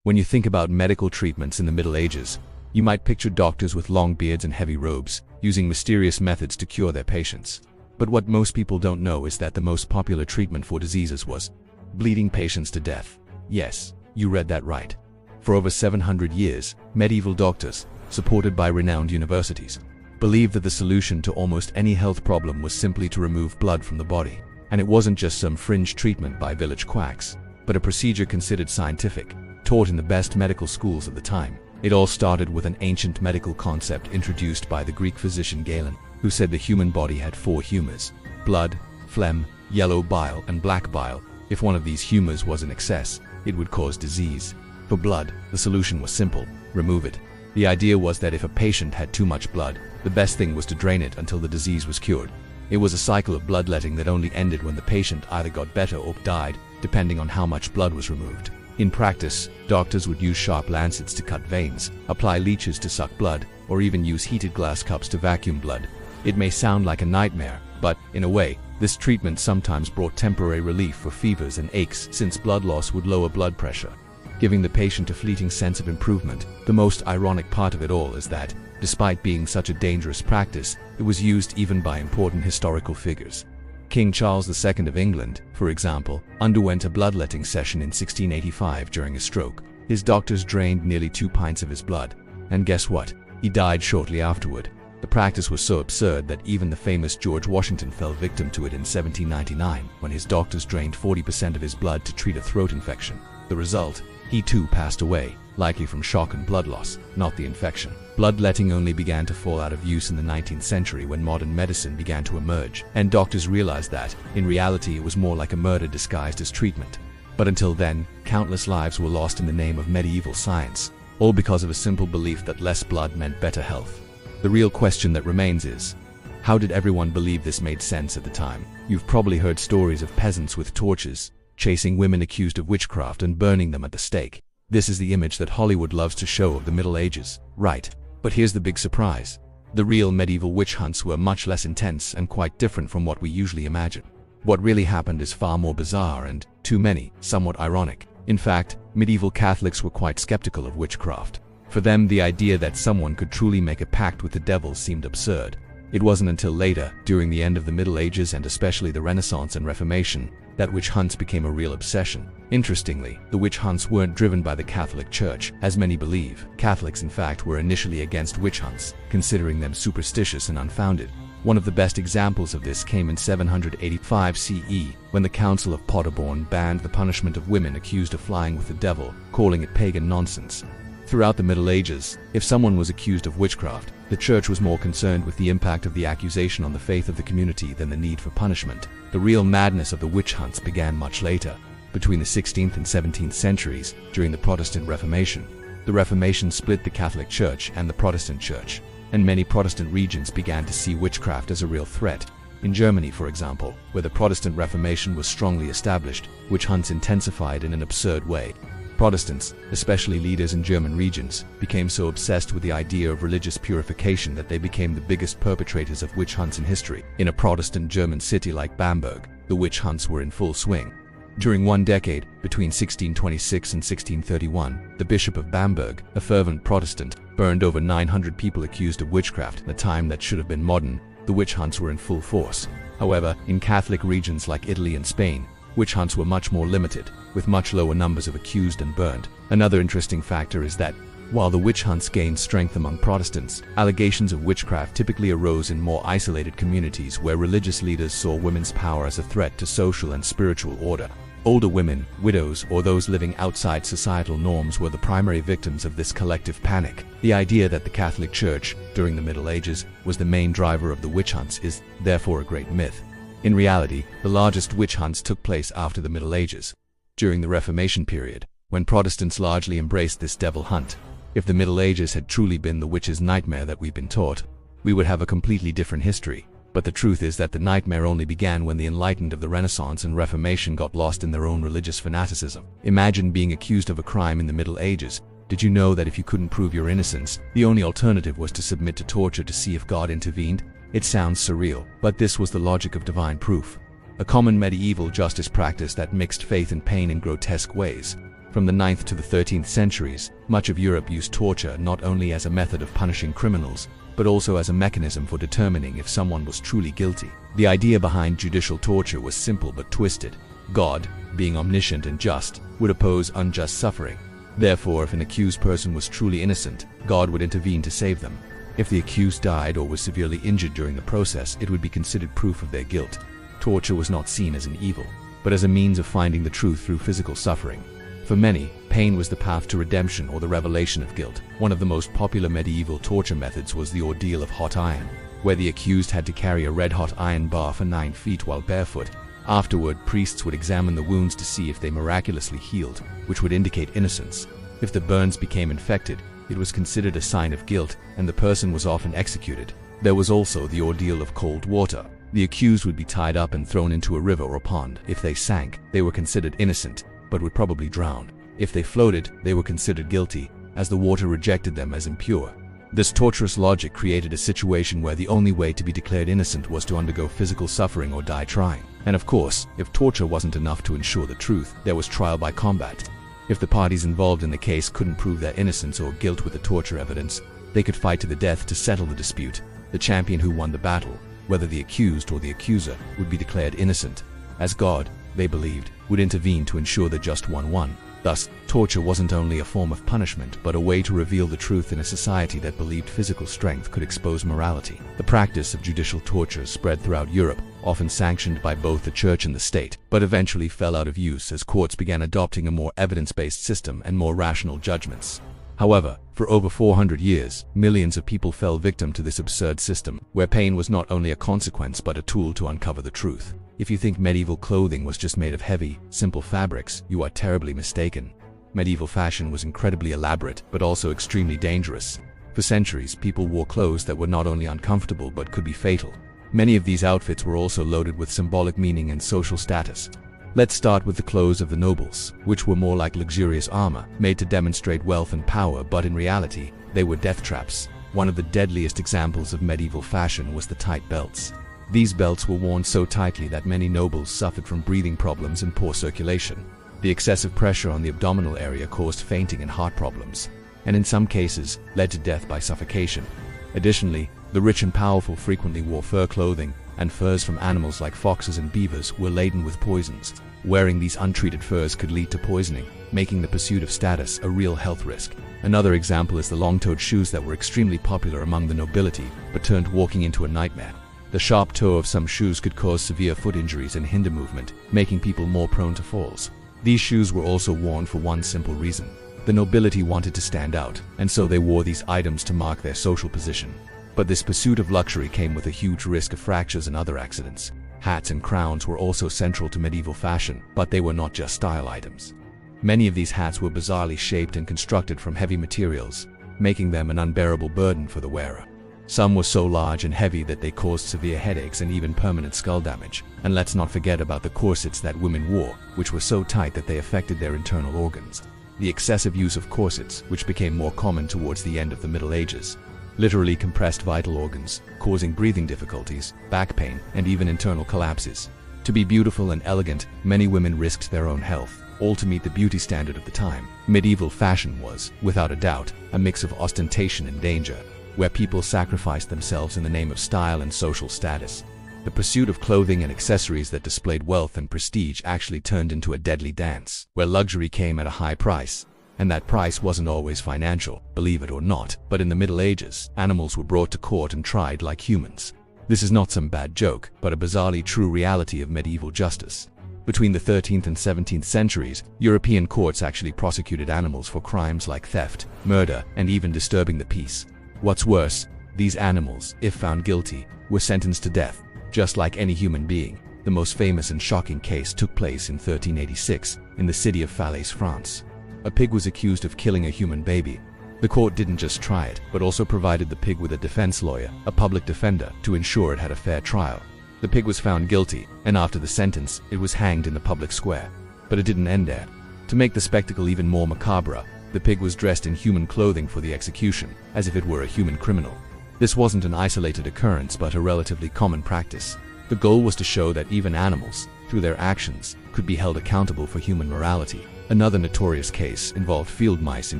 When you think about medical treatments in the Middle Ages, you might picture doctors with long beards and heavy robes, using mysterious methods to cure their patients. But what most people don't know is that the most popular treatment for diseases was bleeding patients to death. Yes, you read that right. For over 700 years, medieval doctors, supported by renowned universities, believed that the solution to almost any health problem was simply to remove blood from the body. And it wasn't just some fringe treatment by village quacks, but a procedure considered scientific, taught in the best medical schools at the time. It all started with an ancient medical concept introduced by the Greek physician Galen, who said the human body had 4 humors: blood, phlegm, yellow bile, and black bile. If one of these humors was in excess, it would cause disease. For blood, the solution was simple: remove it. The idea was that if a patient had too much blood, the best thing was to drain it until the disease was cured. It was a cycle of bloodletting that only ended when the patient either got better or died, depending on how much blood was removed. In practice, doctors would use sharp lancets to cut veins, apply leeches to suck blood, or even use heated glass cups to vacuum blood. It may sound like a nightmare, but, in a way, this treatment sometimes brought temporary relief for fevers and aches, since blood loss would lower blood pressure, giving the patient a fleeting sense of improvement. The most ironic part of it all is that, despite being such a dangerous practice, it was used even by important historical figures. King Charles II of England, for example, underwent a bloodletting session in 1685 during a stroke. His doctors drained nearly 2 pints of his blood, and guess what? He died shortly afterward. The practice was so absurd that even the famous George Washington fell victim to it in 1799, when his doctors drained 40% of his blood to treat a throat infection. The result? He too passed away, likely from shock and blood loss, not the infection. Bloodletting only began to fall out of use in the 19th century when modern medicine began to emerge, and doctors realized that, in reality, it was more like a murder disguised as treatment. But until then, countless lives were lost in the name of medieval science, all because of a simple belief that less blood meant better health. The real question that remains is, how did everyone believe this made sense at the time? You've probably heard stories of peasants with torches, chasing women accused of witchcraft and burning them at the stake. This is the image that Hollywood loves to show of the Middle Ages, right? But here's the big surprise. The real medieval witch hunts were much less intense and quite different from what we usually imagine. What really happened is far more bizarre and, to many, somewhat ironic. In fact, medieval Catholics were quite skeptical of witchcraft. For them, the idea that someone could truly make a pact with the devil seemed absurd. It wasn't until later, during the end of the Middle Ages and especially the Renaissance and Reformation, that witch hunts became a real obsession. Interestingly, the witch hunts weren't driven by the Catholic Church, as many believe. Catholics, in fact, were initially against witch hunts, considering them superstitious and unfounded. One of the best examples of this came in 785 CE, when the Council of Paderborn banned the punishment of women accused of flying with the devil, calling it pagan nonsense. Throughout the Middle Ages, if someone was accused of witchcraft, the Church was more concerned with the impact of the accusation on the faith of the community than the need for punishment. The real madness of the witch hunts began much later, between the 16th and 17th centuries, during the Protestant Reformation. The Reformation split the Catholic Church and the Protestant Church, and many Protestant regions began to see witchcraft as a real threat. In Germany, for example, where the Protestant Reformation was strongly established, witch hunts intensified in an absurd way. Protestants, especially leaders in German regions, became so obsessed with the idea of religious purification that they became the biggest perpetrators of witch hunts in history. In a Protestant German city like Bamberg, the witch hunts were in full swing. During one decade, between 1626 and 1631, the Bishop of Bamberg, a fervent Protestant, burned over 900 people accused of witchcraft at a time that should have been modern. The witch hunts were in full force. However, in Catholic regions like Italy and Spain, witch hunts were much more limited, with much lower numbers of accused and burned. Another interesting factor is that, while the witch hunts gained strength among Protestants, allegations of witchcraft typically arose in more isolated communities where religious leaders saw women's power as a threat to social and spiritual order. Older women, widows, or those living outside societal norms were the primary victims of this collective panic. The idea that the Catholic Church, during the Middle Ages, was the main driver of the witch hunts is, therefore, a great myth. In reality, the largest witch hunts took place after the Middle Ages, during the Reformation period, when Protestants largely embraced this devil hunt. If the Middle Ages had truly been the witch's nightmare that we've been taught, we would have a completely different history. But the truth is that the nightmare only began when the enlightened of the Renaissance and Reformation got lost in their own religious fanaticism. Imagine being accused of a crime in the Middle Ages. Did you know that if you couldn't prove your innocence, the only alternative was to submit to torture to see if God intervened? It sounds surreal, but this was the logic of divine proof. A common medieval justice practice that mixed faith and pain in grotesque ways. From the 9th to the 13th centuries, much of Europe used torture not only as a method of punishing criminals, but also as a mechanism for determining if someone was truly guilty. The idea behind judicial torture was simple but twisted. God, being omniscient and just, would oppose unjust suffering. Therefore, if an accused person was truly innocent, God would intervene to save them. If the accused died or was severely injured during the process, it would be considered proof of their guilt. Torture was not seen as an evil, but as a means of finding the truth through physical suffering. For many, pain was the path to redemption or the revelation of guilt. One of the most popular medieval torture methods was the ordeal of hot iron, where the accused had to carry a red-hot iron bar for 9 feet while barefoot. Afterward, priests would examine the wounds to see if they miraculously healed, which would indicate innocence. If the burns became infected, it was considered a sign of guilt, and the person was often executed. There was also the ordeal of cold water. The accused would be tied up and thrown into a river or pond. If they sank, they were considered innocent, but would probably drown. If they floated, they were considered guilty, as the water rejected them as impure. This torturous logic created a situation where the only way to be declared innocent was to undergo physical suffering or die trying. And of course, if torture wasn't enough to ensure the truth, there was trial by combat. If the parties involved in the case couldn't prove their innocence or guilt with the torture evidence, they could fight to the death to settle the dispute. The champion who won the battle, whether the accused or the accuser, would be declared innocent, as God, they believed, would intervene to ensure the just one won. Thus, torture wasn't only a form of punishment, but a way to reveal the truth in a society that believed physical strength could expose morality. The practice of judicial torture spread throughout Europe, often sanctioned by both the church and the state, but eventually fell out of use as courts began adopting a more evidence-based system and more rational judgments. However, for over 400 years, millions of people fell victim to this absurd system, where pain was not only a consequence but a tool to uncover the truth. If you think medieval clothing was just made of heavy, simple fabrics, you are terribly mistaken. Medieval fashion was incredibly elaborate, but also extremely dangerous. For centuries, people wore clothes that were not only uncomfortable but could be fatal. Many of these outfits were also loaded with symbolic meaning and social status. Let's start with the clothes of the nobles, which were more like luxurious armor, made to demonstrate wealth and power, but in reality, they were death traps. One of the deadliest examples of medieval fashion was the tight belts. These belts were worn so tightly that many nobles suffered from breathing problems and poor circulation. The excessive pressure on the abdominal area caused fainting and heart problems, and in some cases, led to death by suffocation. Additionally, the rich and powerful frequently wore fur clothing, and furs from animals like foxes and beavers were laden with poisons. Wearing these untreated furs could lead to poisoning, making the pursuit of status a real health risk. Another example is the long-toed shoes that were extremely popular among the nobility, but turned walking into a nightmare. The sharp toe of some shoes could cause severe foot injuries and hinder movement, making people more prone to falls. These shoes were also worn for one simple reason. The nobility wanted to stand out, and so they wore these items to mark their social position. But this pursuit of luxury came with a huge risk of fractures and other accidents. Hats and crowns were also central to medieval fashion, but they were not just style items. Many of these hats were bizarrely shaped and constructed from heavy materials, making them an unbearable burden for the wearer. Some were so large and heavy that they caused severe headaches and even permanent skull damage. And let's not forget about the corsets that women wore, which were so tight that they affected their internal organs. The excessive use of corsets, which became more common towards the end of the Middle Ages, literally compressed vital organs, causing breathing difficulties, back pain, and even internal collapses. To be beautiful and elegant, many women risked their own health, all to meet the beauty standard of the time. Medieval fashion was, without a doubt, a mix of ostentation and danger, where people sacrificed themselves in the name of style and social status. The pursuit of clothing and accessories that displayed wealth and prestige actually turned into a deadly dance, where luxury came at a high price. And that price wasn't always financial, believe it or not, but in the Middle Ages, animals were brought to court and tried like humans. This is not some bad joke, but a bizarrely true reality of medieval justice. Between the 13th and 17th centuries, European courts actually prosecuted animals for crimes like theft, murder, and even disturbing the peace. What's worse, these animals, if found guilty, were sentenced to death, just like any human being. The most famous and shocking case took place in 1386, in the city of Falaise, France. A pig was accused of killing a human baby. The court didn't just try it, but also provided the pig with a defense lawyer, a public defender, to ensure it had a fair trial. The pig was found guilty, and after the sentence, it was hanged in the public square. But it didn't end there. To make the spectacle even more macabre, the pig was dressed in human clothing for the execution, as if it were a human criminal. This wasn't an isolated occurrence, but a relatively common practice. The goal was to show that even animals, through their actions, could could be held accountable for human morality. Another notorious case involved field mice in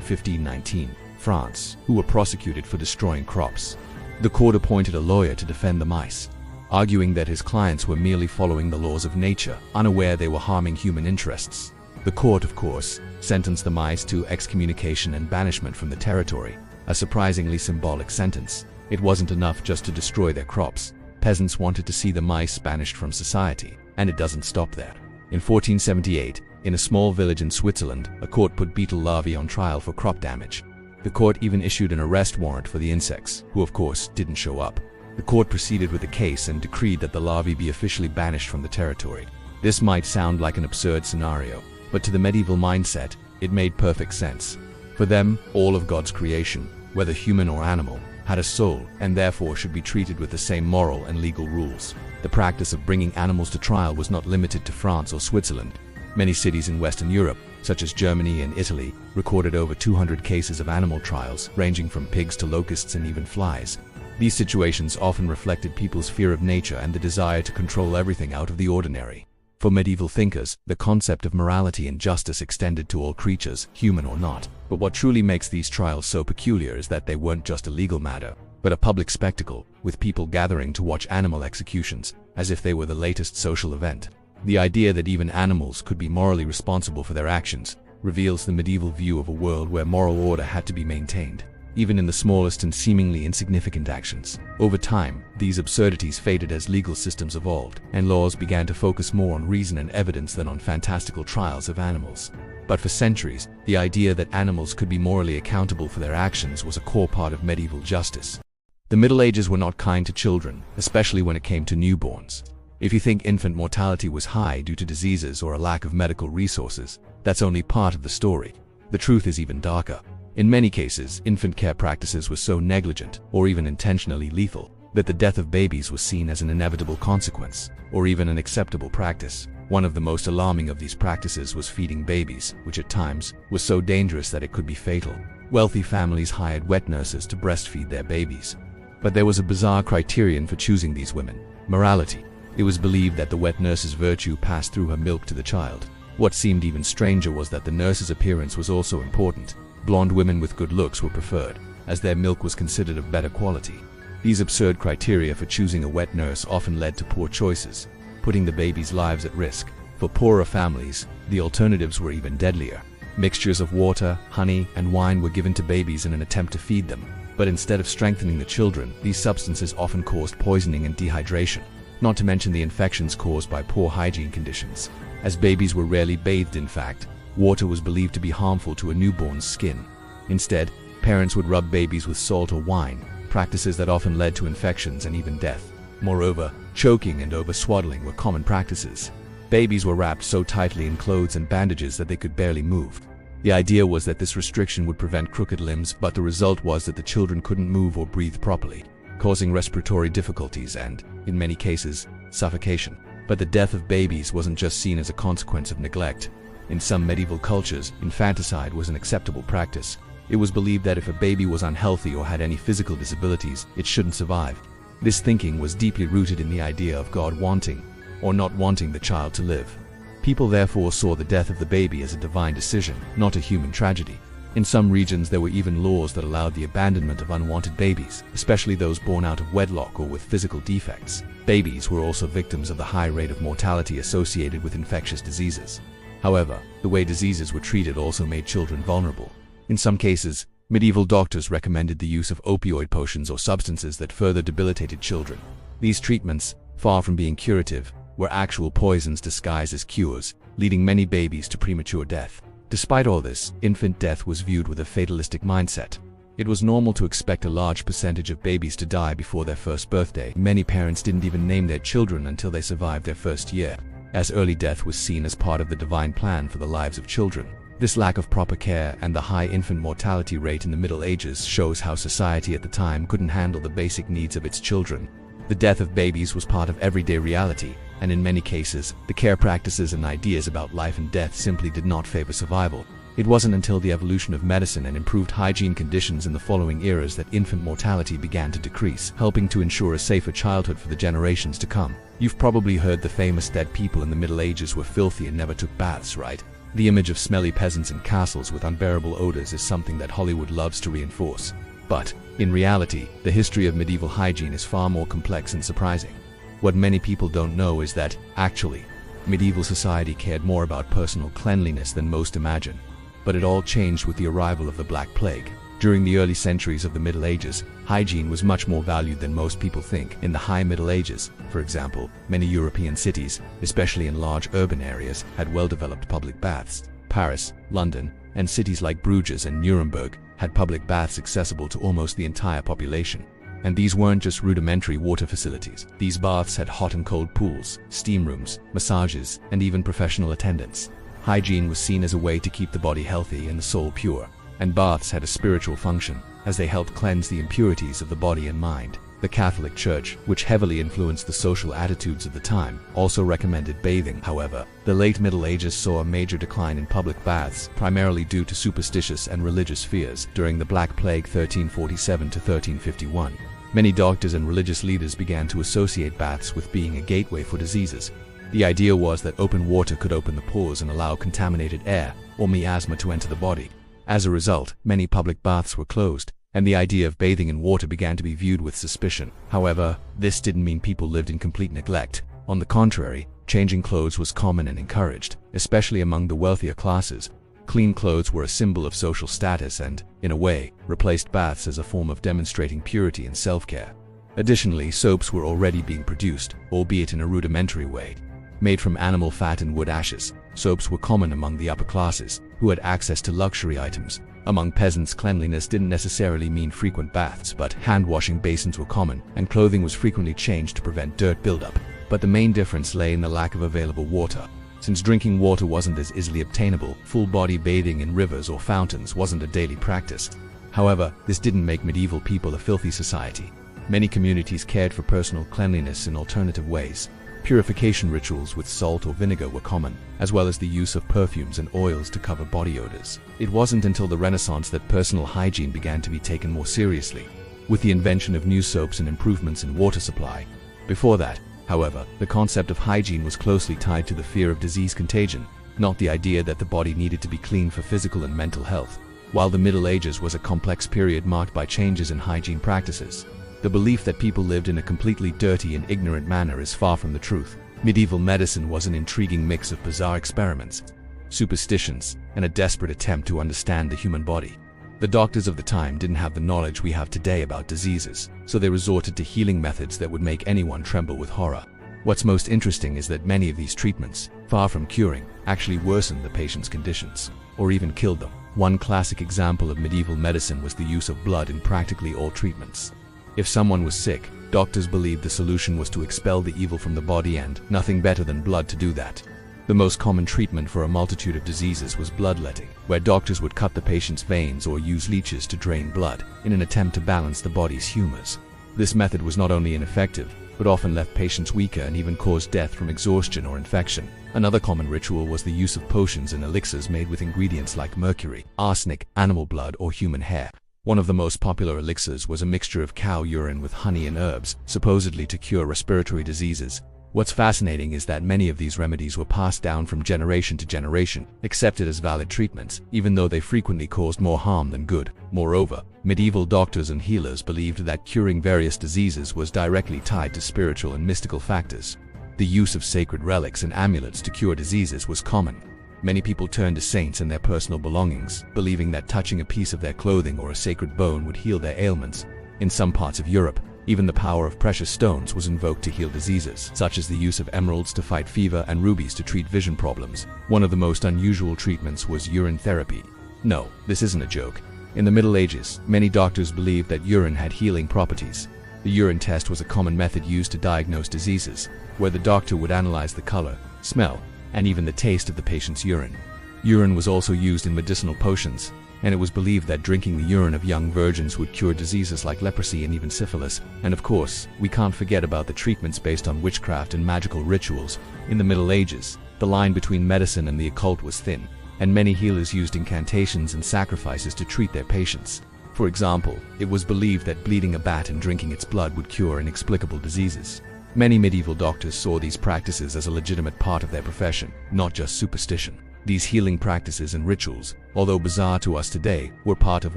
1519, France, who were prosecuted for destroying crops. The court appointed a lawyer to defend the mice, arguing that his clients were merely following the laws of nature, unaware they were harming human interests. The court, of course, sentenced the mice to excommunication and banishment from the territory, a surprisingly symbolic sentence. It wasn't enough just to destroy their crops. Peasants wanted to see the mice banished from society, and it doesn't stop there. In 1478, in a small village in Switzerland, a court put beetle larvae on trial for crop damage. The court even issued an arrest warrant for the insects, who of course didn't show up. The court proceeded with the case and decreed that the larvae be officially banished from the territory. This might sound like an absurd scenario, but to the medieval mindset, it made perfect sense. For them, all of God's creation, whether human or animal, had a soul and therefore should be treated with the same moral and legal rules. The practice of bringing animals to trial was not limited to France or Switzerland. Many cities in Western Europe, such as Germany and Italy, recorded over 200 cases of animal trials, ranging from pigs to locusts and even flies. These situations often reflected people's fear of nature and the desire to control everything out of the ordinary. For medieval thinkers, the concept of morality and justice extended to all creatures, human or not. But what truly makes these trials so peculiar is that they weren't just a legal matter, but a public spectacle, with people gathering to watch animal executions, as if they were the latest social event. The idea that even animals could be morally responsible for their actions reveals the medieval view of a world where moral order had to be maintained, even in the smallest and seemingly insignificant actions. Over time, these absurdities faded as legal systems evolved, and laws began to focus more on reason and evidence than on fantastical trials of animals. But for centuries, the idea that animals could be morally accountable for their actions was a core part of medieval justice. The Middle Ages were not kind to children, especially when it came to newborns. If you think infant mortality was high due to diseases or a lack of medical resources, that's only part of the story. The truth is even darker. In many cases, infant care practices were so negligent, or even intentionally lethal, that the death of babies was seen as an inevitable consequence, or even an acceptable practice. One of the most alarming of these practices was feeding babies, which at times was so dangerous that it could be fatal. Wealthy families hired wet nurses to breastfeed their babies. But there was a bizarre criterion for choosing these women: morality. It was believed that the wet nurse's virtue passed through her milk to the child. What seemed even stranger was that the nurse's appearance was also important. Blonde women with good looks were preferred, as their milk was considered of better quality. These absurd criteria for choosing a wet nurse often led to poor choices, putting the babies' lives at risk. For poorer families, the alternatives were even deadlier. Mixtures of water, honey, and wine were given to babies in an attempt to feed them. But instead of strengthening the children, these substances often caused poisoning and dehydration, not to mention the infections caused by poor hygiene conditions. As babies were rarely bathed, in fact, water was believed to be harmful to a newborn's skin. Instead, parents would rub babies with salt or wine, practices that often led to infections and even death. Moreover, choking and over-swaddling were common practices. Babies were wrapped so tightly in clothes and bandages that they could barely move. The idea was that this restriction would prevent crooked limbs, but the result was that the children couldn't move or breathe properly, causing respiratory difficulties and, in many cases, suffocation. But the death of babies wasn't just seen as a consequence of neglect. In some medieval cultures, infanticide was an acceptable practice. It was believed that if a baby was unhealthy or had any physical disabilities, it shouldn't survive. This thinking was deeply rooted in the idea of God wanting, or not wanting, the child to live. People therefore saw the death of the baby as a divine decision, not a human tragedy. In some regions there were even laws that allowed the abandonment of unwanted babies, especially those born out of wedlock or with physical defects. Babies were also victims of the high rate of mortality associated with infectious diseases. However, the way diseases were treated also made children vulnerable. In some cases, medieval doctors recommended the use of opioid potions or substances that further debilitated children. These treatments, far from being curative, were actual poisons disguised as cures, leading many babies to premature death. Despite all this, infant death was viewed with a fatalistic mindset. It was normal to expect a large percentage of babies to die before their first birthday. Many parents didn't even name their children until they survived their first year, as early death was seen as part of the divine plan for the lives of children. This lack of proper care and the high infant mortality rate in the Middle Ages shows how society at the time couldn't handle the basic needs of its children. The death of babies was part of everyday reality, and in many cases, the care practices and ideas about life and death simply did not favor survival. It wasn't until the evolution of medicine and improved hygiene conditions in the following eras that infant mortality began to decrease, helping to ensure a safer childhood for the generations to come. You've probably heard the famous dead people in the Middle Ages were filthy and never took baths, right? The image of smelly peasants in castles with unbearable odors is something that Hollywood loves to reinforce. But, in reality, the history of medieval hygiene is far more complex and surprising. What many people don't know is that, actually, medieval society cared more about personal cleanliness than most imagine. But it all changed with the arrival of the Black Plague. During the early centuries of the Middle Ages, hygiene was much more valued than most people think. In the High Middle Ages, for example, many European cities, especially in large urban areas, had well-developed public baths. Paris, London, and cities like Bruges and Nuremberg had public baths accessible to almost the entire population. And these weren't just rudimentary water facilities. These baths had hot and cold pools, steam rooms, massages, and even professional attendants. Hygiene was seen as a way to keep the body healthy and the soul pure, and baths had a spiritual function, as they helped cleanse the impurities of the body and mind. The Catholic Church, which heavily influenced the social attitudes of the time, also recommended bathing. However, the late Middle Ages saw a major decline in public baths, primarily due to superstitious and religious fears. During the Black Plague 1347 to 1351, many doctors and religious leaders began to associate baths with being a gateway for diseases. The idea was that open water could open the pores and allow contaminated air, or miasma, to enter the body. As a result, many public baths were closed, and the idea of bathing in water began to be viewed with suspicion. However, this didn't mean people lived in complete neglect. On the contrary, changing clothes was common and encouraged, especially among the wealthier classes. Clean clothes were a symbol of social status and, in a way, replaced baths as a form of demonstrating purity and self-care. Additionally, soaps were already being produced, albeit in a rudimentary way. Made from animal fat and wood ashes, soaps were common among the upper classes, who had access to luxury items. Among peasants, cleanliness didn't necessarily mean frequent baths, but hand-washing basins were common, and clothing was frequently changed to prevent dirt buildup. But the main difference lay in the lack of available water. Since drinking water wasn't as easily obtainable, full-body bathing in rivers or fountains wasn't a daily practice. However, this didn't make medieval people a filthy society. Many communities cared for personal cleanliness in alternative ways. Purification rituals with salt or vinegar were common, as well as the use of perfumes and oils to cover body odors. It wasn't until the Renaissance that personal hygiene began to be taken more seriously, with the invention of new soaps and improvements in water supply. Before that, however, the concept of hygiene was closely tied to the fear of disease contagion, not the idea that the body needed to be clean for physical and mental health. While the Middle Ages was a complex period marked by changes in hygiene practices, the belief that people lived in a completely dirty and ignorant manner is far from the truth. Medieval medicine was an intriguing mix of bizarre experiments, superstitions, and a desperate attempt to understand the human body. The doctors of the time didn't have the knowledge we have today about diseases, so they resorted to healing methods that would make anyone tremble with horror. What's most interesting is that many of these treatments, far from curing, actually worsened the patient's conditions, or even killed them. One classic example of medieval medicine was the use of blood in practically all treatments. If someone was sick, doctors believed the solution was to expel the evil from the body, and nothing better than blood to do that. The most common treatment for a multitude of diseases was bloodletting, where doctors would cut the patient's veins or use leeches to drain blood in an attempt to balance the body's humors. This method was not only ineffective, but often left patients weaker and even caused death from exhaustion or infection. Another common ritual was the use of potions and elixirs made with ingredients like mercury, arsenic, animal blood, or human hair. One of the most popular elixirs was a mixture of cow urine with honey and herbs, supposedly to cure respiratory diseases. What's fascinating is that many of these remedies were passed down from generation to generation, accepted as valid treatments, even though they frequently caused more harm than good. Moreover, medieval doctors and healers believed that curing various diseases was directly tied to spiritual and mystical factors. The use of sacred relics and amulets to cure diseases was common. Many people turned to saints and their personal belongings, believing that touching a piece of their clothing or a sacred bone would heal their ailments. In some parts of Europe, even the power of precious stones was invoked to heal diseases, such as the use of emeralds to fight fever and rubies to treat vision problems. One of the most unusual treatments was urine therapy. No, this isn't a joke. In the Middle Ages, many doctors believed that urine had healing properties. The urine test was a common method used to diagnose diseases, where the doctor would analyze the color, smell, and even the taste of the patient's urine. Urine was also used in medicinal potions, and it was believed that drinking the urine of young virgins would cure diseases like leprosy and even syphilis. And of course, we can't forget about the treatments based on witchcraft and magical rituals. In the Middle Ages, the line between medicine and the occult was thin. and many healers used incantations and sacrifices to treat their patients. For example, it was believed that bleeding a bat and drinking its blood would cure inexplicable diseases. Many medieval doctors saw these practices as a legitimate part of their profession, not just superstition. These healing practices and rituals, although bizarre to us today, were part of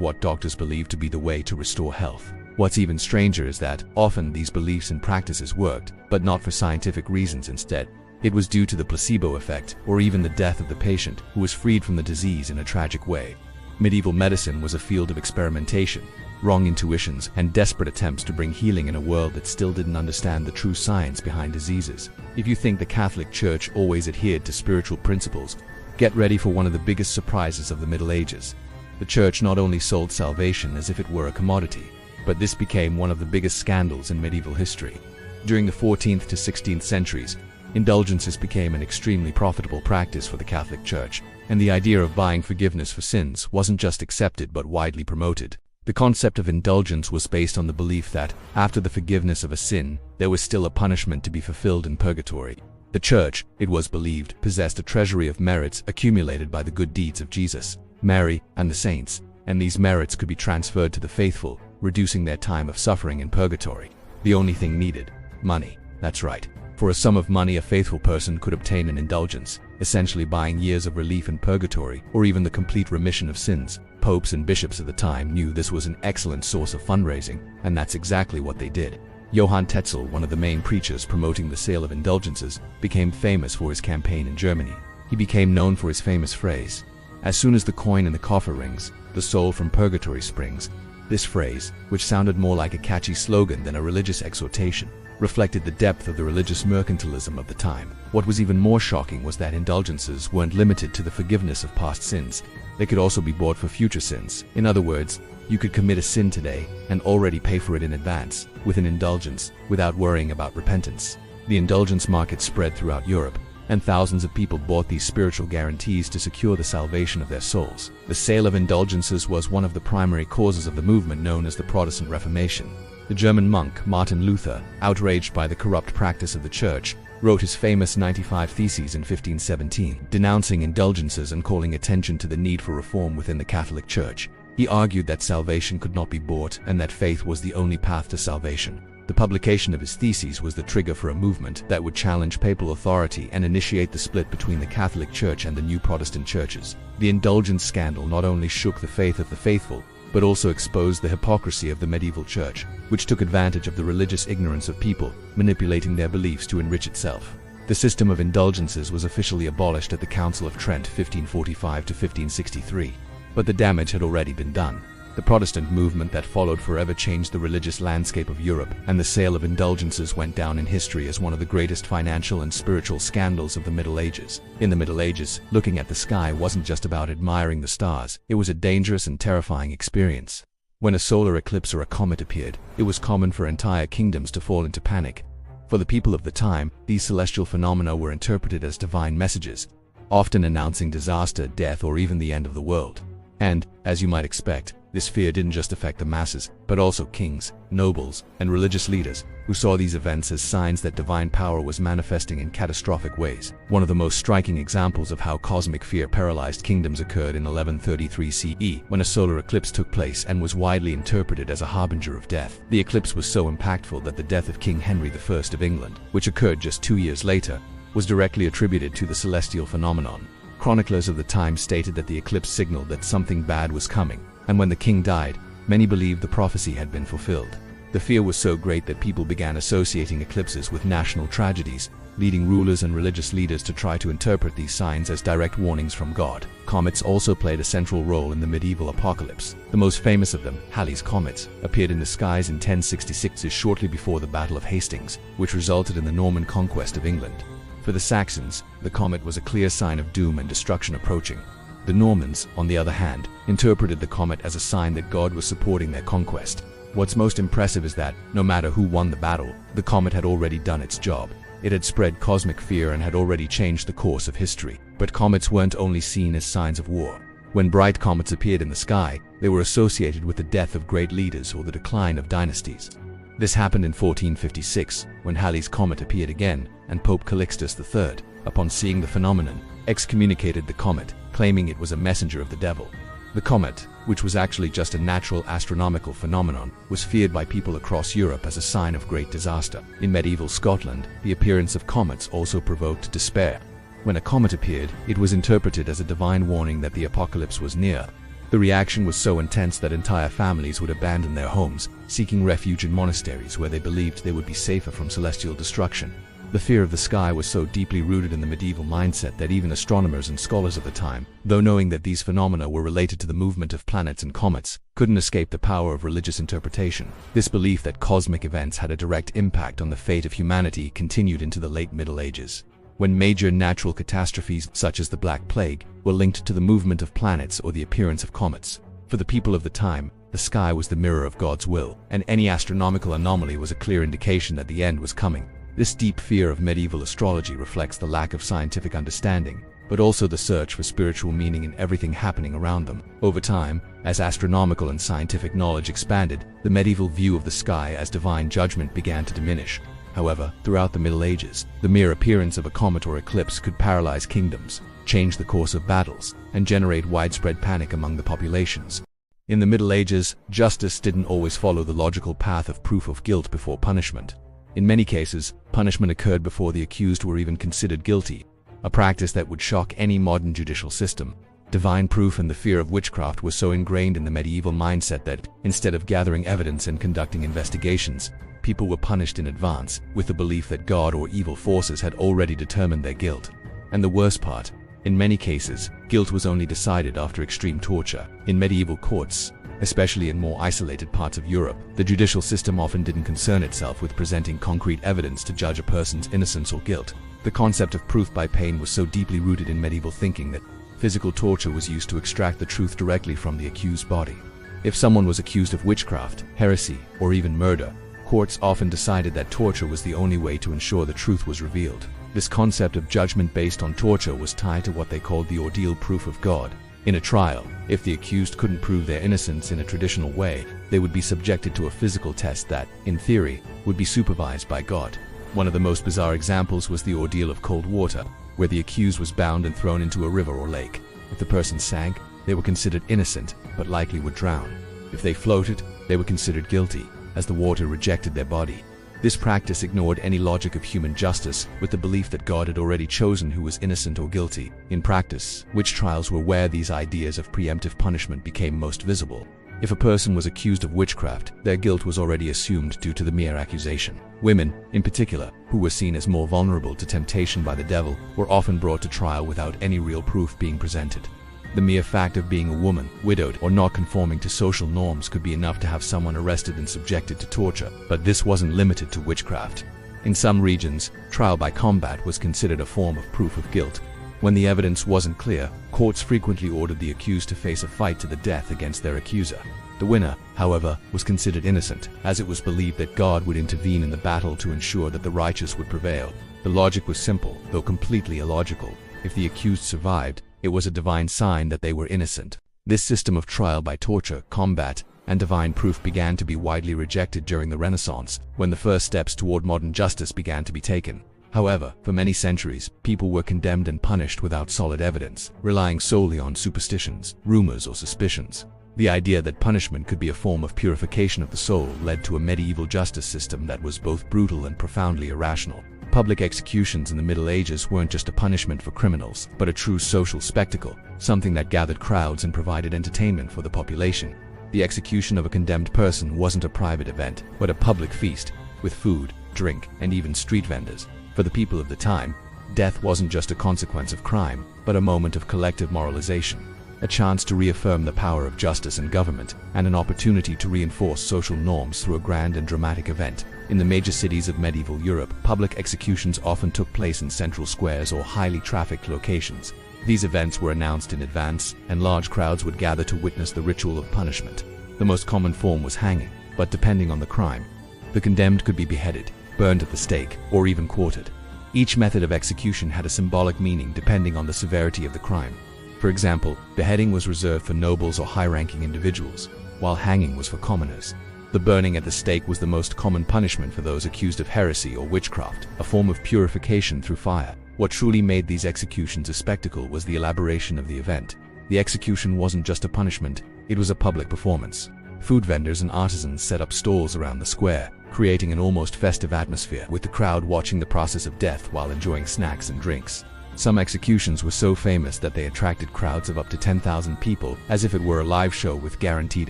what doctors believed to be the way to restore health. What's even stranger is that often these beliefs and practices worked, but not for scientific reasons instead. It was due to the placebo effect, or even the death of the patient, who was freed from the disease in a tragic way. Medieval medicine was a field of experimentation, wrong intuitions, and desperate attempts to bring healing in a world that still didn't understand the true science behind diseases. If you think the Catholic Church always adhered to spiritual principles, get ready for one of the biggest surprises of the Middle Ages. The Church not only sold salvation as if it were a commodity, but this became one of the biggest scandals in medieval history. During the 14th to 16th centuries, indulgences became an extremely profitable practice for the Catholic Church, and the idea of buying forgiveness for sins wasn't just accepted but widely promoted. The concept of indulgence was based on the belief that, after the forgiveness of a sin, there was still a punishment to be fulfilled in purgatory. The Church, it was believed, possessed a treasury of merits accumulated by the good deeds of Jesus, Mary, and the saints, and these merits could be transferred to the faithful, reducing their time of suffering in purgatory. The only thing needed: money. That's right. For a sum of money, a faithful person could obtain an indulgence, essentially buying years of relief in purgatory, or even the complete remission of sins. Popes and bishops at the time knew this was an excellent source of fundraising, and that's exactly what they did. Johann Tetzel, one of the main preachers promoting the sale of indulgences, became famous for his campaign in Germany. He became known for his famous phrase, "As soon as the coin in the coffer rings, the soul from purgatory springs." This phrase, which sounded more like a catchy slogan than a religious exhortation, reflected the depth of the religious mercantilism of the time. What was even more shocking was that indulgences weren't limited to the forgiveness of past sins. They could also be bought for future sins. In other words, you could commit a sin today and already pay for it in advance, with an indulgence, without worrying about repentance. The indulgence market spread throughout Europe, and thousands of people bought these spiritual guarantees to secure the salvation of their souls. The sale of indulgences was one of the primary causes of the movement known as the Protestant Reformation. The German monk Martin Luther, outraged by the corrupt practice of the Church, wrote his famous 95 Theses in 1517, denouncing indulgences and calling attention to the need for reform within the Catholic Church. He argued that salvation could not be bought and that faith was the only path to salvation. The publication of his theses was the trigger for a movement that would challenge papal authority and initiate the split between the Catholic Church and the new Protestant churches. The indulgence scandal not only shook the faith of the faithful, but also exposed the hypocrisy of the medieval church, which took advantage of the religious ignorance of people, manipulating their beliefs to enrich itself. The system of indulgences was officially abolished at the Council of Trent 1545 to 1563, but the damage had already been done. The Protestant movement that followed forever changed the religious landscape of Europe, and the sale of indulgences went down in history as one of the greatest financial and spiritual scandals of the Middle Ages. In the Middle Ages, looking at the sky wasn't just about admiring the stars, it was a dangerous and terrifying experience. When a solar eclipse or a comet appeared, it was common for entire kingdoms to fall into panic. For the people of the time, these celestial phenomena were interpreted as divine messages, often announcing disaster, death, or even the end of the world. And, as you might expect, this fear didn't just affect the masses, but also kings, nobles, and religious leaders, who saw these events as signs that divine power was manifesting in catastrophic ways. One of the most striking examples of how cosmic fear paralyzed kingdoms occurred in 1133 CE, when a solar eclipse took place and was widely interpreted as a harbinger of death. The eclipse was so impactful that the death of King Henry I of England, which occurred just 2 years later, was directly attributed to the celestial phenomenon. Chroniclers of the time stated that the eclipse signaled that something bad was coming, and when the king died, many believed the prophecy had been fulfilled. The fear was so great that people began associating eclipses with national tragedies, leading rulers and religious leaders to try to interpret these signs as direct warnings from God. Comets also played a central role in the medieval apocalypse. The most famous of them, Halley's Comets, appeared in the skies in 1066 shortly before the Battle of Hastings, which resulted in the Norman conquest of England. For the Saxons, the comet was a clear sign of doom and destruction approaching. The Normans, on the other hand, interpreted the comet as a sign that God was supporting their conquest. What's most impressive is that, no matter who won the battle, the comet had already done its job. It had spread cosmic fear and had already changed the course of history. But comets weren't only seen as signs of war. When bright comets appeared in the sky, they were associated with the death of great leaders or the decline of dynasties. This happened in 1456, when Halley's Comet appeared again, and Pope Calixtus III, upon seeing the phenomenon, excommunicated the comet, claiming it was a messenger of the devil. The comet, which was actually just a natural astronomical phenomenon, was feared by people across Europe as a sign of great disaster. In medieval Scotland, the appearance of comets also provoked despair. When a comet appeared, it was interpreted as a divine warning that the apocalypse was near. The reaction was so intense that entire families would abandon their homes, seeking refuge in monasteries where they believed they would be safer from celestial destruction. The fear of the sky was so deeply rooted in the medieval mindset that even astronomers and scholars of the time, though knowing that these phenomena were related to the movement of planets and comets, couldn't escape the power of religious interpretation. This belief that cosmic events had a direct impact on the fate of humanity continued into the late Middle Ages, when major natural catastrophes such as the Black Plague were linked to the movement of planets or the appearance of comets. For the people of the time, the sky was the mirror of God's will, and any astronomical anomaly was a clear indication that the end was coming. This deep fear of medieval astrology reflects the lack of scientific understanding, but also the search for spiritual meaning in everything happening around them. Over time, as astronomical and scientific knowledge expanded, the medieval view of the sky as divine judgment began to diminish. However, throughout the Middle Ages, the mere appearance of a comet or eclipse could paralyze kingdoms, change the course of battles, and generate widespread panic among the populations. In the Middle Ages, justice didn't always follow the logical path of proof of guilt before punishment. In many cases, punishment occurred before the accused were even considered guilty, a practice that would shock any modern judicial system. Divine proof and the fear of witchcraft were so ingrained in the medieval mindset that, instead of gathering evidence and conducting investigations, people were punished in advance, with the belief that God or evil forces had already determined their guilt. And the worst part, in many cases, guilt was only decided after extreme torture. In medieval courts, especially in more isolated parts of Europe, the judicial system often didn't concern itself with presenting concrete evidence to judge a person's innocence or guilt. The concept of proof by pain was so deeply rooted in medieval thinking that physical torture was used to extract the truth directly from the accused body. If someone was accused of witchcraft, heresy, or even murder, courts often decided that torture was the only way to ensure the truth was revealed. This concept of judgment based on torture was tied to what they called the ordeal proof of God. In a trial, if the accused couldn't prove their innocence in a traditional way, they would be subjected to a physical test that, in theory, would be supervised by God. One of the most bizarre examples was the ordeal of cold water, where the accused was bound and thrown into a river or lake. If the person sank, they were considered innocent, but likely would drown. If they floated, they were considered guilty, as the water rejected their body. This practice ignored any logic of human justice, with the belief that God had already chosen who was innocent or guilty. In practice, witch trials were where these ideas of preemptive punishment became most visible. If a person was accused of witchcraft, their guilt was already assumed due to the mere accusation. Women, in particular, who were seen as more vulnerable to temptation by the devil, were often brought to trial without any real proof being presented. The mere fact of being a woman, widowed, or not conforming to social norms could be enough to have someone arrested and subjected to torture, but this wasn't limited to witchcraft. In some regions, trial by combat was considered a form of proof of guilt. When the evidence wasn't clear, courts frequently ordered the accused to face a fight to the death against their accuser. The winner, however, was considered innocent, as it was believed that God would intervene in the battle to ensure that the righteous would prevail. The logic was simple, though completely illogical. If the accused survived, it was a divine sign that they were innocent. This system of trial by torture, combat, and divine proof began to be widely rejected during the Renaissance, when the first steps toward modern justice began to be taken. However, for many centuries, people were condemned and punished without solid evidence, relying solely on superstitions, rumors, or suspicions. The idea that punishment could be a form of purification of the soul led to a medieval justice system that was both brutal and profoundly irrational. Public executions in the Middle Ages weren't just a punishment for criminals, but a true social spectacle, something that gathered crowds and provided entertainment for the population. The execution of a condemned person wasn't a private event, but a public feast, with food, drink, and even street vendors. For the people of the time, death wasn't just a consequence of crime, but a moment of collective moralization, a chance to reaffirm the power of justice and government, and an opportunity to reinforce social norms through a grand and dramatic event. In the major cities of medieval Europe, public executions often took place in central squares or highly trafficked locations. These events were announced in advance, and large crowds would gather to witness the ritual of punishment. The most common form was hanging, but depending on the crime, the condemned could be beheaded, burned at the stake, or even quartered. Each method of execution had a symbolic meaning depending on the severity of the crime. For example, beheading was reserved for nobles or high-ranking individuals, while hanging was for commoners. The burning at the stake was the most common punishment for those accused of heresy or witchcraft, a form of purification through fire. What truly made these executions a spectacle was the elaboration of the event. The execution wasn't just a punishment, it was a public performance. Food vendors and artisans set up stalls around the square, creating an almost festive atmosphere, with the crowd watching the process of death while enjoying snacks and drinks. Some executions were so famous that they attracted crowds of up to 10,000 people, as if it were a live show with guaranteed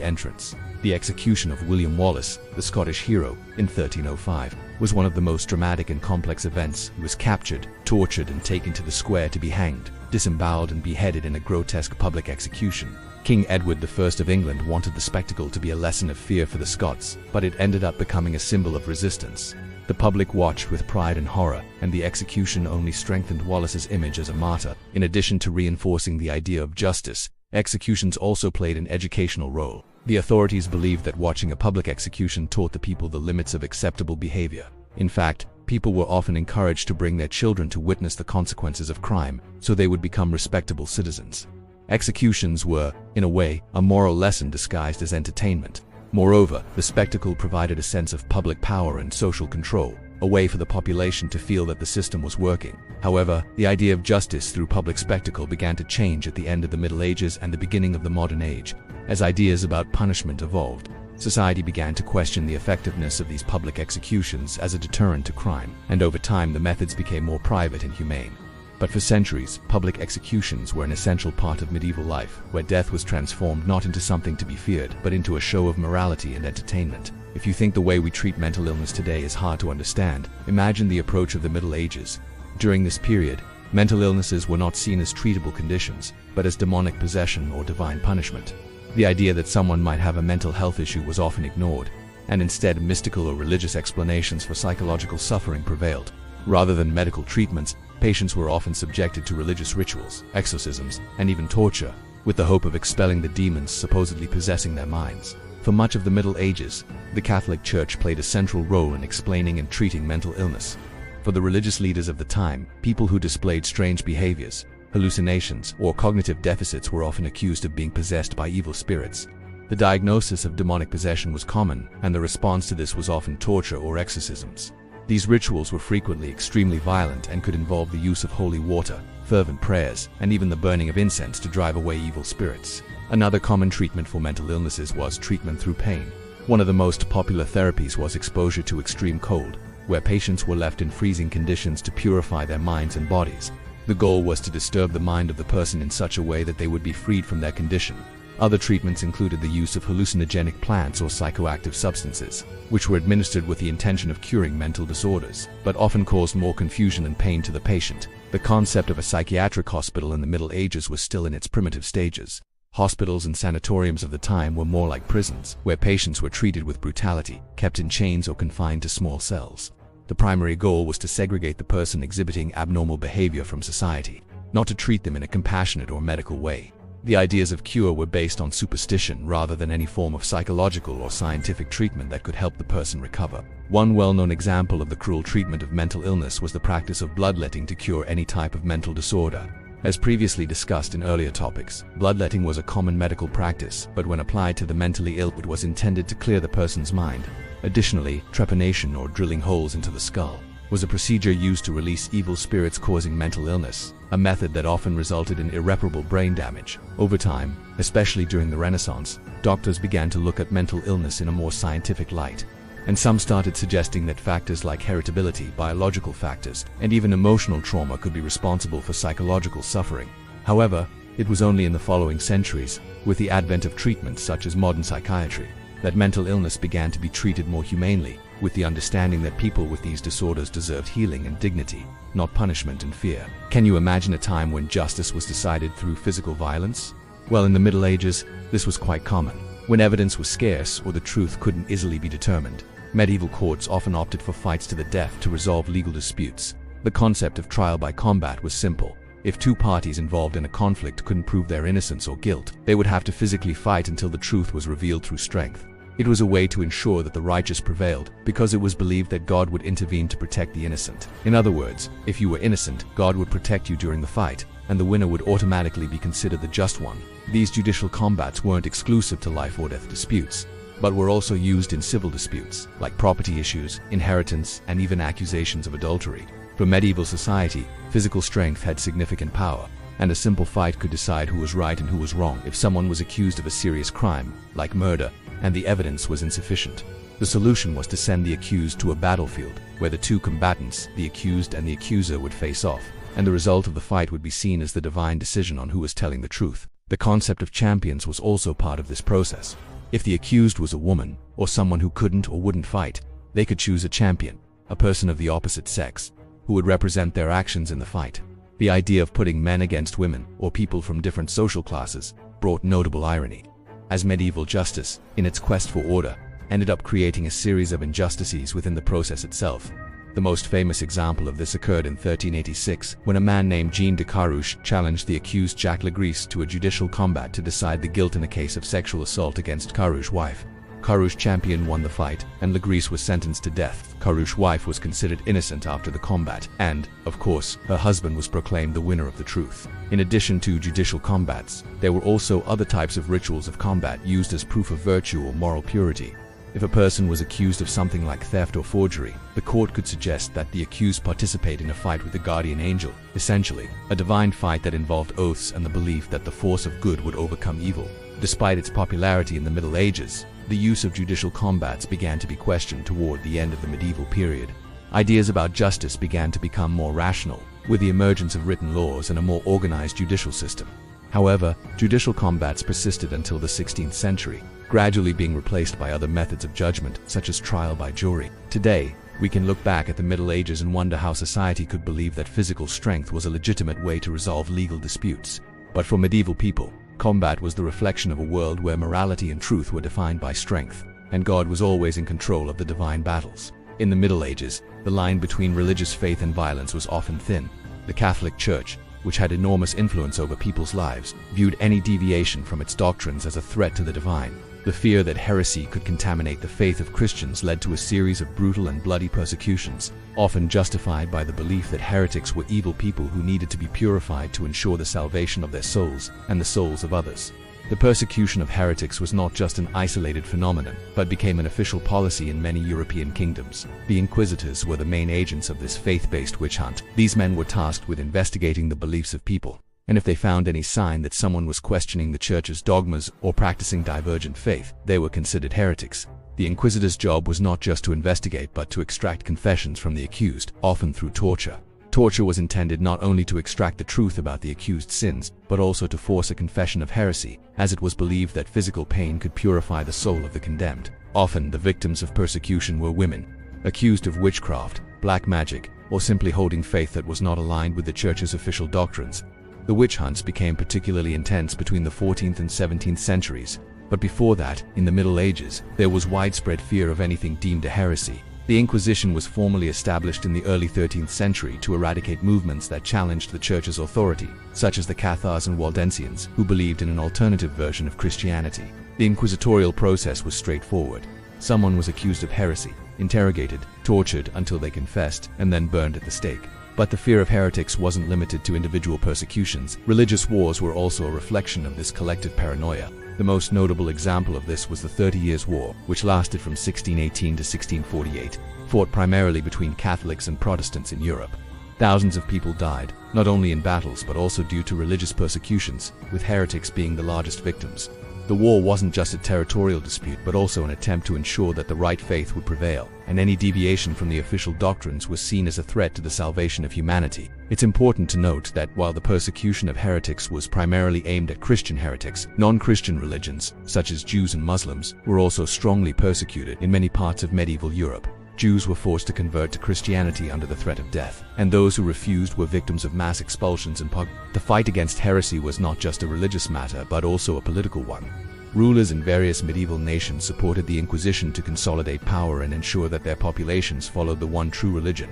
entrance. The execution of William Wallace, the Scottish hero, in 1305, was one of the most dramatic and complex events. He was captured, tortured, and taken to the square to be hanged, disemboweled, and beheaded in a grotesque public execution. King Edward I of England wanted the spectacle to be a lesson of fear for the Scots, but it ended up becoming a symbol of resistance. The public watched with pride and horror, and the execution only strengthened Wallace's image as a martyr. In addition to reinforcing the idea of justice, executions also played an educational role. The authorities believed that watching a public execution taught the people the limits of acceptable behavior. In fact, people were often encouraged to bring their children to witness the consequences of crime, so they would become respectable citizens. Executions were, in a way, a moral lesson disguised as entertainment. Moreover, the spectacle provided a sense of public power and social control, a way for the population to feel that the system was working. However, the idea of justice through public spectacle began to change at the end of the Middle Ages and the beginning of the modern age. As ideas about punishment evolved, society began to question the effectiveness of these public executions as a deterrent to crime, and over time the methods became more private and humane. But for centuries, public executions were an essential part of medieval life, where death was transformed not into something to be feared, but into a show of morality and entertainment. If you think the way we treat mental illness today is hard to understand, imagine the approach of the Middle Ages. During this period, mental illnesses were not seen as treatable conditions, but as demonic possession or divine punishment. The idea that someone might have a mental health issue was often ignored, and instead mystical or religious explanations for psychological suffering prevailed. Rather than medical treatments, patients were often subjected to religious rituals, exorcisms, and even torture, with the hope of expelling the demons supposedly possessing their minds. For much of the Middle Ages, the Catholic Church played a central role in explaining and treating mental illness. For the religious leaders of the time, people who displayed strange behaviors, hallucinations, or cognitive deficits were often accused of being possessed by evil spirits. The diagnosis of demonic possession was common, and the response to this was often torture or exorcisms. These rituals were frequently extremely violent and could involve the use of holy water, fervent prayers, and even the burning of incense to drive away evil spirits. Another common treatment for mental illnesses was treatment through pain. One of the most popular therapies was exposure to extreme cold, where patients were left in freezing conditions to purify their minds and bodies. The goal was to disturb the mind of the person in such a way that they would be freed from their condition. Other treatments included the use of hallucinogenic plants or psychoactive substances, which were administered with the intention of curing mental disorders, but often caused more confusion and pain to the patient. The concept of a psychiatric hospital in the Middle Ages was still in its primitive stages. Hospitals and sanatoriums of the time were more like prisons, where patients were treated with brutality, kept in chains or confined to small cells. The primary goal was to segregate the person exhibiting abnormal behavior from society, not to treat them in a compassionate or medical way. The ideas of cure were based on superstition rather than any form of psychological or scientific treatment that could help the person recover. One well-known example of the cruel treatment of mental illness was the practice of bloodletting to cure any type of mental disorder. As previously discussed in earlier topics, bloodletting was a common medical practice, but when applied to the mentally ill, it was intended to clear the person's mind. Additionally, trepanation, or drilling holes into the skull, was a procedure used to release evil spirits causing mental illness, a method that often resulted in irreparable brain damage. Over time, especially during the Renaissance, doctors began to look at mental illness in a more scientific light, and some started suggesting that factors like heritability, biological factors, and even emotional trauma could be responsible for psychological suffering. However, it was only in the following centuries, with the advent of treatments such as modern psychiatry, that mental illness began to be treated more humanely, with the understanding that people with these disorders deserved healing and dignity, not punishment and fear. Can you imagine a time when justice was decided through physical violence? Well, in the Middle Ages, this was quite common. When evidence was scarce or the truth couldn't easily be determined, medieval courts often opted for fights to the death to resolve legal disputes. The concept of trial by combat was simple. If two parties involved in a conflict couldn't prove their innocence or guilt, they would have to physically fight until the truth was revealed through strength. It was a way to ensure that the righteous prevailed, because it was believed that God would intervene to protect the innocent. In other words, if you were innocent, God would protect you during the fight, and the winner would automatically be considered the just one. These judicial combats weren't exclusive to life or death disputes, but were also used in civil disputes, like property issues, inheritance, and even accusations of adultery. For medieval society, physical strength had significant power, and a simple fight could decide who was right and who was wrong if someone was accused of a serious crime, like murder, and the evidence was insufficient. The solution was to send the accused to a battlefield, where the two combatants, the accused and the accuser, would face off, and the result of the fight would be seen as the divine decision on who was telling the truth. The concept of champions was also part of this process. If the accused was a woman, or someone who couldn't or wouldn't fight, they could choose a champion, a person of the opposite sex, who would represent their actions in the fight. The idea of putting men against women, or people from different social classes, brought notable irony, as medieval justice, in its quest for order, ended up creating a series of injustices within the process itself. The most famous example of this occurred in 1386, when a man named Jean de Carouche challenged the accused Jacques Legris to a judicial combat to decide the guilt in a case of sexual assault against Carouche's wife. Carouche's champion won the fight, and Legris was sentenced to death. Carouche's wife was considered innocent after the combat, and, of course, her husband was proclaimed the winner of the truth. In addition to judicial combats, there were also other types of rituals of combat used as proof of virtue or moral purity. If a person was accused of something like theft or forgery, the court could suggest that the accused participate in a fight with the guardian angel, essentially, a divine fight that involved oaths and the belief that the force of good would overcome evil. Despite its popularity in the Middle Ages, the use of judicial combats began to be questioned toward the end of the medieval period. Ideas about justice began to become more rational, with the emergence of written laws and a more organized judicial system. However, judicial combats persisted until the 16th century, gradually being replaced by other methods of judgment, such as trial by jury. Today, we can look back at the Middle Ages and wonder how society could believe that physical strength was a legitimate way to resolve legal disputes. But for medieval people, combat was the reflection of a world where morality and truth were defined by strength, and God was always in control of the divine battles. In the Middle Ages, the line between religious faith and violence was often thin. The Catholic Church, which had enormous influence over people's lives, viewed any deviation from its doctrines as a threat to the divine. The fear that heresy could contaminate the faith of Christians led to a series of brutal and bloody persecutions, often justified by the belief that heretics were evil people who needed to be purified to ensure the salvation of their souls and the souls of others. The persecution of heretics was not just an isolated phenomenon, but became an official policy in many European kingdoms. The Inquisitors were the main agents of this faith-based witch hunt. These men were tasked with investigating the beliefs of people, and if they found any sign that someone was questioning the church's dogmas or practicing divergent faith, they were considered heretics. The Inquisitor's job was not just to investigate but to extract confessions from the accused, often through torture. Torture was intended not only to extract the truth about the accused's sins, but also to force a confession of heresy, as it was believed that physical pain could purify the soul of the condemned. Often, the victims of persecution were women, accused of witchcraft, black magic, or simply holding faith that was not aligned with the church's official doctrines. The witch hunts became particularly intense between the 14th and 17th centuries, but before that, in the Middle Ages, there was widespread fear of anything deemed a heresy. The Inquisition was formally established in the early 13th century to eradicate movements that challenged the church's authority, such as the Cathars and Waldensians, who believed in an alternative version of Christianity. The inquisitorial process was straightforward. Someone was accused of heresy, interrogated, tortured until they confessed, and then burned at the stake. But the fear of heretics wasn't limited to individual persecutions. Religious wars were also a reflection of this collective paranoia. The most notable example of this was the 30 Years' War, which lasted from 1618 to 1648, fought primarily between Catholics and Protestants in Europe. Thousands of people died, not only in battles but also due to religious persecutions, with heretics being the largest victims. The war wasn't just a territorial dispute but also an attempt to ensure that the right faith would prevail, and any deviation from the official doctrines was seen as a threat to the salvation of humanity. It's important to note that while the persecution of heretics was primarily aimed at Christian heretics, non-Christian religions, such as Jews and Muslims, were also strongly persecuted in many parts of medieval Europe. Jews were forced to convert to Christianity under the threat of death, and those who refused were victims of mass expulsions and pogroms. The fight against heresy was not just a religious matter but also a political one. Rulers in various medieval nations supported the Inquisition to consolidate power and ensure that their populations followed the one true religion.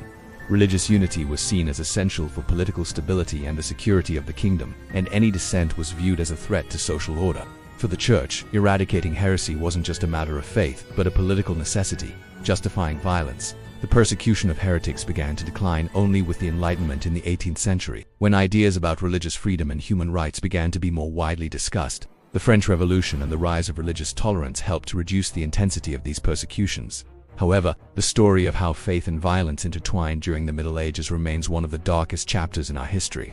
Religious unity was seen as essential for political stability and the security of the kingdom, and any dissent was viewed as a threat to social order. For the Church, eradicating heresy wasn't just a matter of faith, but a political necessity, justifying violence. The persecution of heretics began to decline only with the Enlightenment in the 18th century, when ideas about religious freedom and human rights began to be more widely discussed. The French Revolution and the rise of religious tolerance helped to reduce the intensity of these persecutions. However, the story of how faith and violence intertwined during the Middle Ages remains one of the darkest chapters in our history.